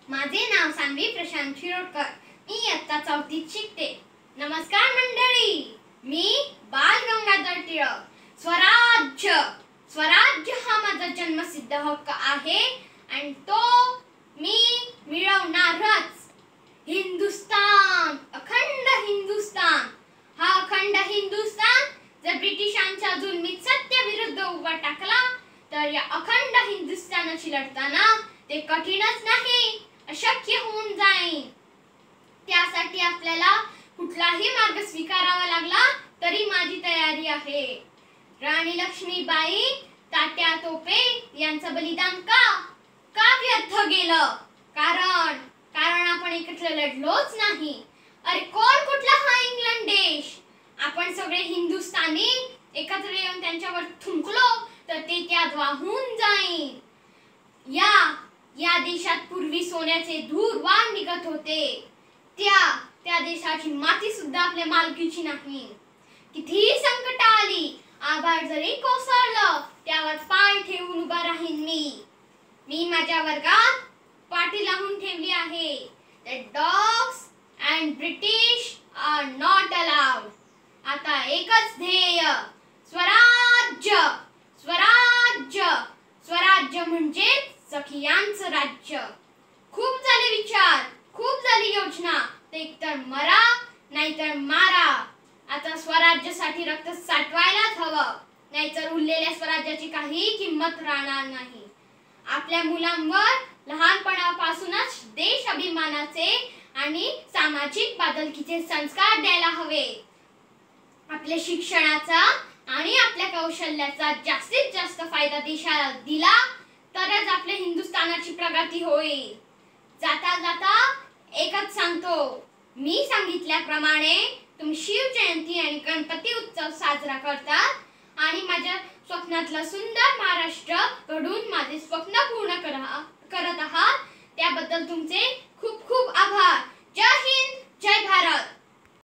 माझे नाव सान्वी प्रशांत शिरोडकर. मी इयत्ता 4थीत शिकते. नमस्कार मंडळी, मी बाल गंगाधर टिळक. स्वराज्य स्वराज्य हा माझा जन्मसिद्ध हक्क आहे आणि तो मी मिळवणारच. हिंदुस्तान, अखंड हिंदुस्तान. हा अखंड हिंदुस्तान जर ब्रिटिशांच्या जुलमीत सत्याविरुद्ध उभा टाकला तर या अखंड हिंदुस्तानाशी लढताना ते कठीणच नाही, अशक्य होऊन जाईल. त्यासाठी आपल्याला कुठलाही मार्ग स्वीकारावा लागला तरी माझी तयारी आहे. राणी लक्ष्मीबाई, तात्या टोपे यांचं बलिदान का व्यर्थ गेलं? कारण आपण एकत्र लढलोच नाही. अरे कोण कुठला हा इंग्लंड देश? आपण सगळे हिंदुस्थानी एकत्र येऊन त्यांच्यावर थुंकलो तर ते त्यात वाहून जाईल. या देशात पूर्वी सोन्याचे धूर वार निघत होते. त्या देशाची माती सुद्धा आपल्या मालकीची नाही. कितीही संकट आली, आभाळ जरी कोसळलं, त्यावर पाय ठेवून उभा राहीन मी माझ्या वर्गात पाटी लावून ठेवली आहे. The dogs and British are not allowed. आता एकच ध्येय, स्वराज्य स्वराज्य स्वराज्य म्हणजे सखियांचं राज्य. खूप झाले विचार, खूप झाली योजना, ते एकतर मरा नाहीतर मारा. आता स्वराज्यासाठी रक्त साठवायलाच हवं, नाहीतर उरलेल्या स्वराज्याची काही किंमत राहणार नाही. आपल्या मुलांवर लहानपणापासूनच देश अभिमानाचे आणि सामाजिक बांधिलकीचे संस्कार द्यायला हवे. आपल्या शिक्षणाचा आणि आपल्या कौशल्याचा जास्तीत जास्त फायदा देशाला दिला तरच आपल्या हिंदुस्थानाची प्रगती होईल. जाता जाता एकच सांगतो, मी सांगितल्याप्रमाणे तुम्ही शिवजयंती आणि गणपती उत्सव साजरा करतात आणि माझ्या स्वप्नातलं सुंदर महाराष्ट्र घडून माझे स्वप्न पूर्ण करत आहात, त्याबद्दल तुमचे